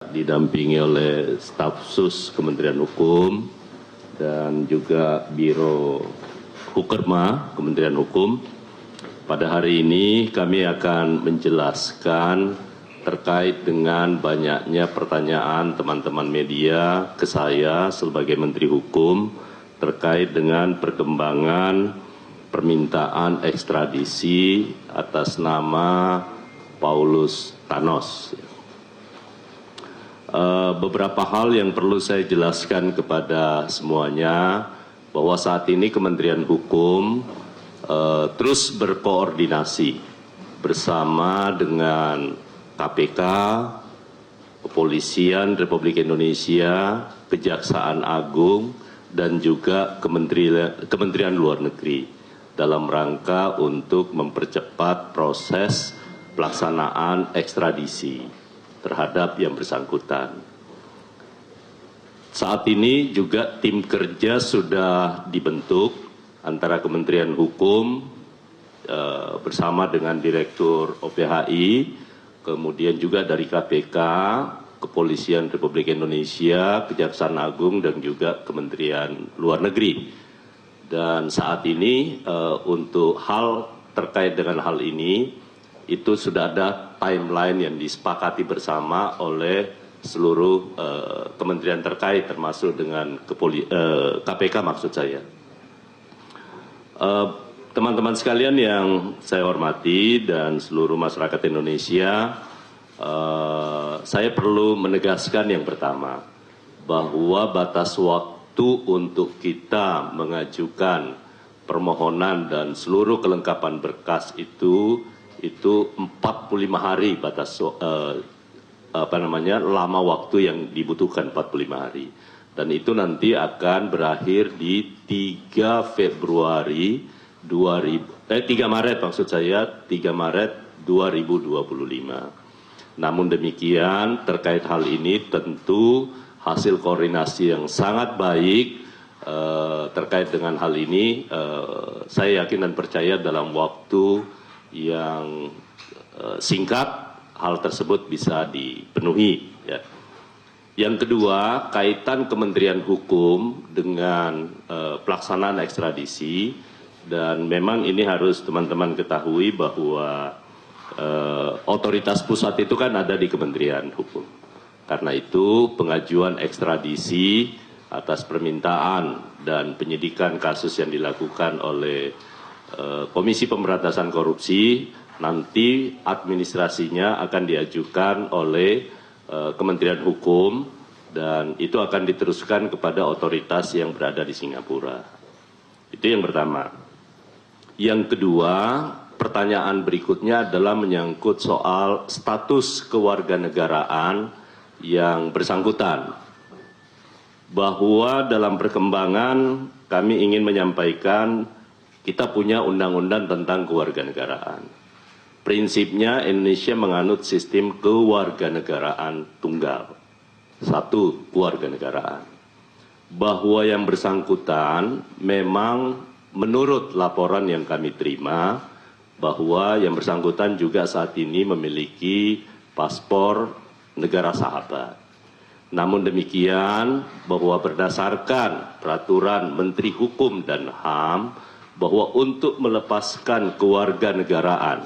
didampingi oleh staf sus Kementerian Hukum dan juga Biro Hukerma Kementerian Hukum. Pada hari ini kami akan menjelaskan terkait dengan banyaknya pertanyaan teman-teman media ke saya sebagai Menteri Hukum terkait dengan perkembangan permintaan ekstradisi atas nama Paulus Thanos. Beberapa hal yang perlu saya jelaskan kepada semuanya, bahwa saat ini Kementerian Hukum terus berkoordinasi bersama dengan KPK, Kepolisian Republik Indonesia, Kejaksaan Agung, dan juga Kementerian Luar Negeri dalam rangka untuk mempercepat proses pelaksanaan ekstradisi terhadap yang bersangkutan. Saat ini juga tim kerja sudah dibentuk antara Kementerian Hukum bersama dengan Direktur OPHI, kemudian juga dari KPK, Kepolisian Republik Indonesia, Kejaksaan Agung, dan juga Kementerian Luar Negeri. Dan saat ini untuk hal terkait dengan hal ini, itu sudah ada timeline yang disepakati bersama oleh seluruh kementerian terkait, termasuk dengan KPK maksud saya. Teman-teman sekalian yang saya hormati dan seluruh masyarakat Indonesia, saya perlu menegaskan yang pertama, bahwa batas waktu untuk kita mengajukan permohonan dan seluruh kelengkapan berkas itu 45 hari batas lama waktu yang dibutuhkan 45 hari. Dan itu nanti akan berakhir di 3 Maret maksud saya, 3 Maret 2025. Namun demikian terkait hal ini tentu hasil koordinasi yang sangat baik terkait dengan hal ini, saya yakin dan percaya dalam waktu yang singkat hal tersebut bisa dipenuhi. Ya. Yang kedua, kaitan Kementerian Hukum dengan pelaksanaan ekstradisi, dan memang ini harus teman-teman ketahui bahwa otoritas pusat itu kan ada di Kementerian Hukum. Karena itu pengajuan ekstradisi atas permintaan dan penyidikan kasus yang dilakukan oleh Komisi Pemberantasan Korupsi, nanti administrasinya akan diajukan oleh Kementerian Hukum dan itu akan diteruskan kepada otoritas yang berada di Singapura. Itu yang pertama. Yang kedua, pertanyaan berikutnya adalah menyangkut soal status kewarganegaraan yang bersangkutan. Bahwa dalam perkembangan kami ingin menyampaikan kita punya undang-undang tentang kewarganegaraan. Prinsipnya Indonesia menganut sistem kewarganegaraan tunggal. Satu, kewarganegaraan. Bahwa yang bersangkutan memang menurut laporan yang kami terima, bahwa yang bersangkutan juga saat ini memiliki paspor negara sahabat. Namun demikian, bahwa berdasarkan peraturan Menteri Hukum dan HAM, bahwa untuk melepaskan kewarganegaraan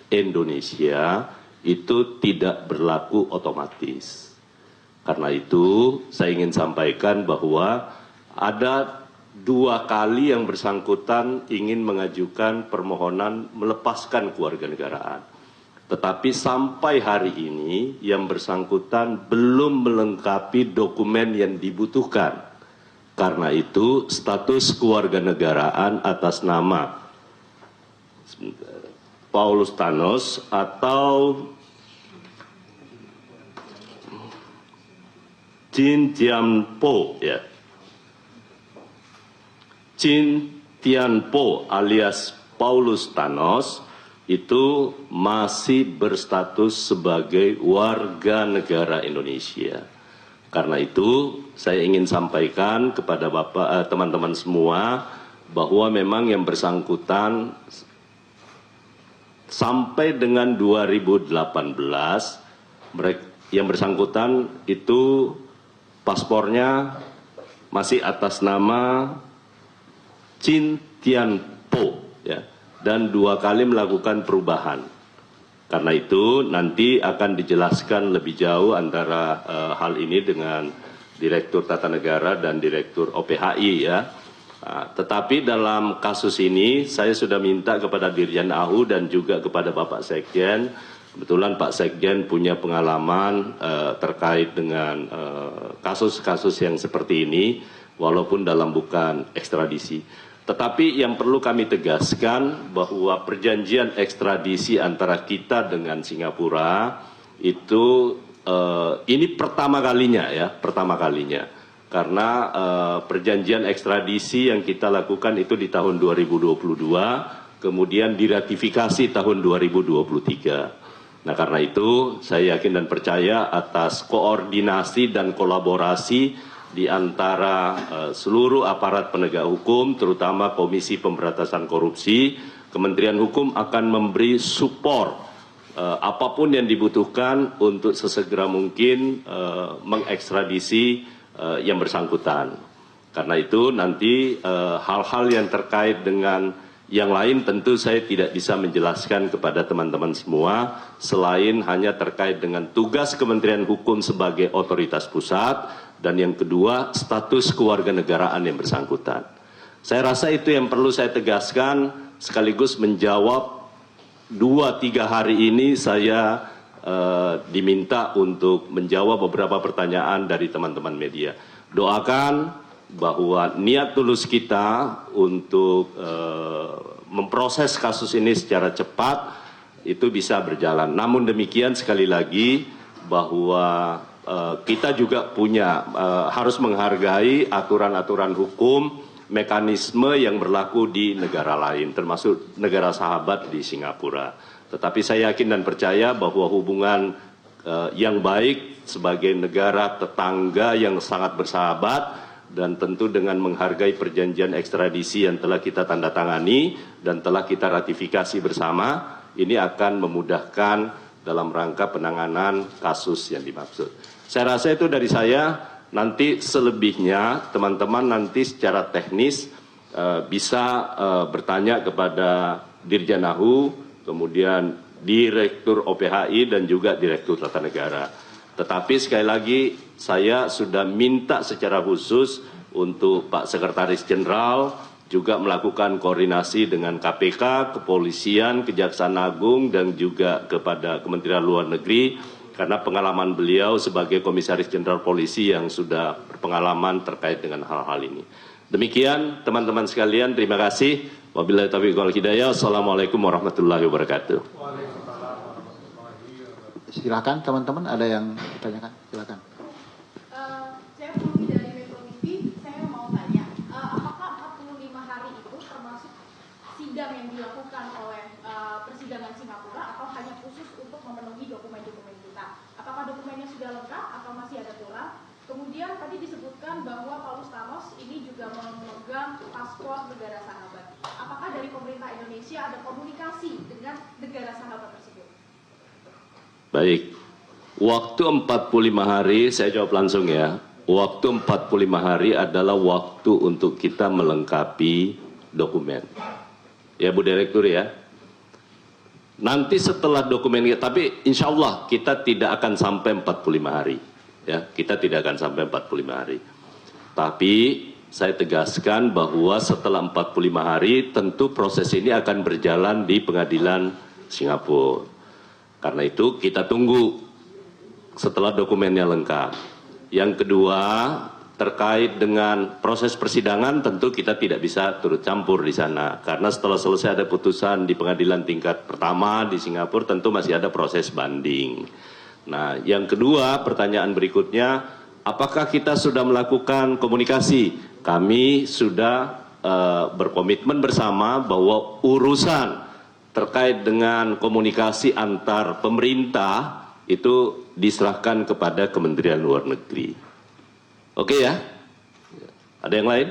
Indonesia itu tidak berlaku otomatis. Karena itu saya ingin sampaikan bahwa ada 2 kali yang bersangkutan ingin mengajukan permohonan melepaskan kewarganegaraan. Tetapi sampai hari ini yang bersangkutan belum melengkapi dokumen yang dibutuhkan. Karena itu status kewarganegaraan atas nama Paulus Thanos atau Jin Tianpo, ya. Jin Tianpo alias Paulus Thanos itu masih berstatus sebagai warga negara Indonesia. Karena itu saya ingin sampaikan kepada teman-teman semua bahwa memang yang bersangkutan sampai dengan 2018 yang bersangkutan itu paspornya masih atas nama Chin Tian Po, ya, dan 2 kali melakukan perubahan. Karena itu nanti akan dijelaskan lebih jauh antara hal ini dengan Direktur Tata Negara dan Direktur OPHI, ya. Tetapi dalam kasus ini saya sudah minta kepada Dirjen AHU dan juga kepada Bapak Sekjen. Kebetulan Pak Sekjen punya pengalaman terkait dengan kasus-kasus yang seperti ini, walaupun dalam bukan ekstradisi. Tetapi yang perlu kami tegaskan bahwa perjanjian ekstradisi antara kita dengan Singapura itu ini pertama kalinya, ya, pertama kalinya. Karena perjanjian ekstradisi yang kita lakukan itu di tahun 2022, kemudian diratifikasi tahun 2023. Nah, karena itu saya yakin dan percaya atas koordinasi dan kolaborasi di antara seluruh aparat penegak hukum, terutama Komisi Pemberantasan Korupsi, Kementerian Hukum akan memberi support apapun yang dibutuhkan untuk sesegera mungkin mengekstradisi yang bersangkutan. Karena itu nanti hal-hal yang terkait dengan yang lain tentu saya tidak bisa menjelaskan kepada teman-teman semua selain hanya terkait dengan tugas Kementerian Hukum sebagai otoritas pusat dan yang kedua status kewarganegaraan yang bersangkutan. Saya rasa itu yang perlu saya tegaskan sekaligus menjawab 2-3 hari ini saya diminta untuk menjawab beberapa pertanyaan dari teman-teman media. Doakan bahwa niat tulus kita untuk memproses kasus ini secara cepat itu bisa berjalan. Namun demikian sekali lagi bahwa kita juga punya harus menghargai aturan-aturan hukum, mekanisme yang berlaku di negara lain, termasuk negara sahabat di Singapura. Tetapi saya yakin dan percaya bahwa hubungan yang baik sebagai negara tetangga yang sangat bersahabat dan tentu dengan menghargai perjanjian ekstradisi yang telah kita tanda tangani dan telah kita ratifikasi bersama, ini akan memudahkan dalam rangka penanganan kasus yang dimaksud. Saya rasa itu dari saya, nanti selebihnya teman-teman nanti secara teknis bisa bertanya kepada Dirjen AHU, kemudian Direktur OPHI dan juga Direktur Tata Negara. Tetapi sekali lagi saya sudah minta secara khusus untuk Pak Sekretaris Jenderal juga melakukan koordinasi dengan KPK, Kepolisian, Kejaksaan Agung dan juga kepada Kementerian Luar Negeri karena pengalaman beliau sebagai Komisaris Jenderal Polisi yang sudah berpengalaman terkait dengan hal-hal ini. Demikian teman-teman sekalian, terima kasih. Wabillahi taufiq wal hidayah. Wassalamualaikum warahmatullahi wabarakatuh. Silakan teman-teman, ada yang ditanyakan? Silakan. Saya Putri dari Metro TV, saya mau tanya, apakah 45 hari itu termasuk sidang yang dilakukan oleh persidangan Singapura atau hanya khusus untuk memenuhi dokumen-dokumen kita? Apakah dokumennya sudah lengkap atau masih ada kurang? Kemudian tadi disebutkan bahwa Paulus Thanos ini juga memegang paspor negara sahabat. Apakah dari pemerintah Indonesia ada komunikasi dengan negara sahabat tersebut? Baik, waktu 45 hari, saya jawab langsung ya. Waktu 45 hari adalah waktu untuk kita melengkapi dokumen. Ya Bu Direktur ya. Nanti setelah dokumen, tapi insya Allah kita tidak akan sampai 45 hari. Ya, kita tidak akan sampai 45 hari. Tapi saya tegaskan bahwa setelah 45 hari tentu proses ini akan berjalan di pengadilan Singapura. Karena itu kita tunggu setelah dokumennya lengkap. Yang kedua, terkait dengan proses persidangan tentu kita tidak bisa turut campur di sana. Karena setelah selesai ada putusan di pengadilan tingkat pertama di Singapura tentu masih ada proses banding. Nah, yang kedua pertanyaan berikutnya, apakah kita sudah melakukan komunikasi? Kami sudah berkomitmen bersama bahwa urusan terkait dengan komunikasi antar pemerintah itu diserahkan kepada Kementerian Luar Negeri. Oke ya? Ada yang lain?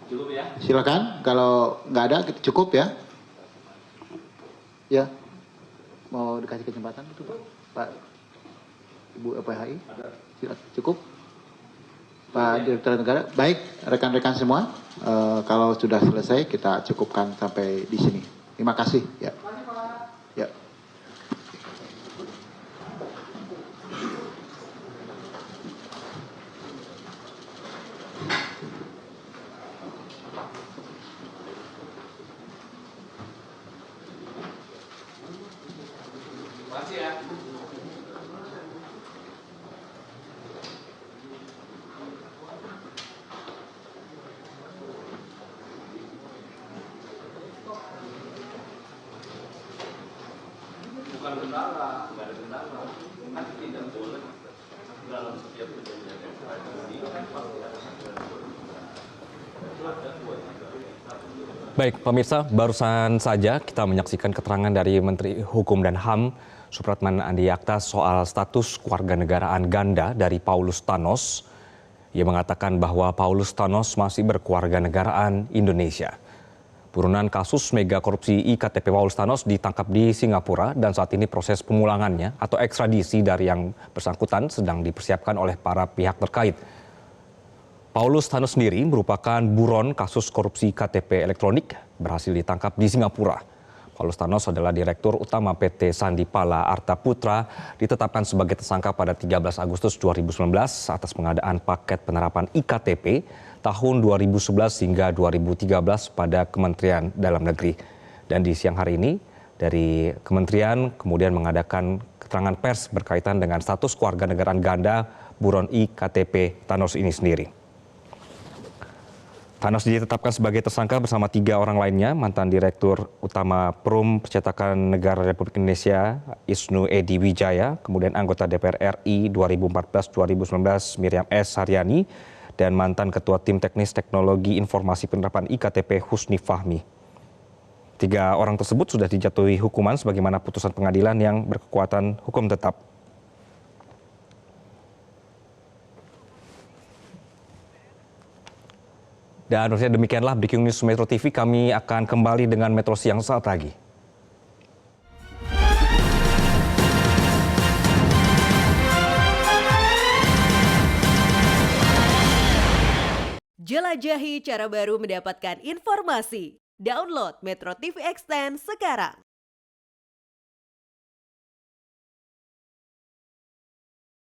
Cukup ya? Silakan, kalau nggak ada cukup ya. Ya, mau dikasih kesempatan itu Pak Ibu PHI? Cukup? Pak Direktur Negara, baik rekan-rekan semua, kalau sudah selesai kita cukupkan sampai di sini. Terima kasih. Ya. Ya. Bukan kendala, nggak ada kendala. Kan tidak boleh dalam setiap perjanjian ekstradisi. Baik, pemirsa, barusan saja kita menyaksikan keterangan dari Menteri Hukum dan HAM Supratman Andi Aktas soal status kewarganegaraan ganda dari Paulus Thanos. Ia mengatakan bahwa Paulus Thanos masih berkewarganegaraan Indonesia. Buronan kasus mega korupsi IKTP Paulus Thanos ditangkap di Singapura dan saat ini proses pemulangannya atau ekstradisi dari yang bersangkutan sedang dipersiapkan oleh para pihak terkait. Paulus Thanos sendiri merupakan buron kasus korupsi KTP elektronik berhasil ditangkap di Singapura. Paulus Thanos adalah Direktur Utama PT Sandipala Arta Putra, ditetapkan sebagai tersangka pada 13 Agustus 2019 atas pengadaan paket penerapan IKTP tahun 2011 hingga 2013 pada Kementerian Dalam Negeri. Dan di siang hari ini dari Kementerian kemudian mengadakan keterangan pers berkaitan dengan status kewarganegaraan ganda buron IKTP Thanos ini sendiri. Thanos ditetapkan sebagai tersangka bersama 3 orang lainnya, mantan Direktur Utama Perum Percetakan Negara Republik Indonesia Isnu Edi Wijaya, kemudian anggota DPR RI 2014-2019 Miriam S. Haryani, dan mantan Ketua Tim Teknis Teknologi Informasi Penerapan IKTP Husni Fahmi. 3 orang tersebut sudah dijatuhi hukuman sebagaimana putusan pengadilan yang berkekuatan hukum tetap. Dan demikianlah Breaking News Metro TV, kami akan kembali dengan Metro Siang saat lagi. Jelajahi cara baru mendapatkan informasi. Download Metro TV Extend sekarang.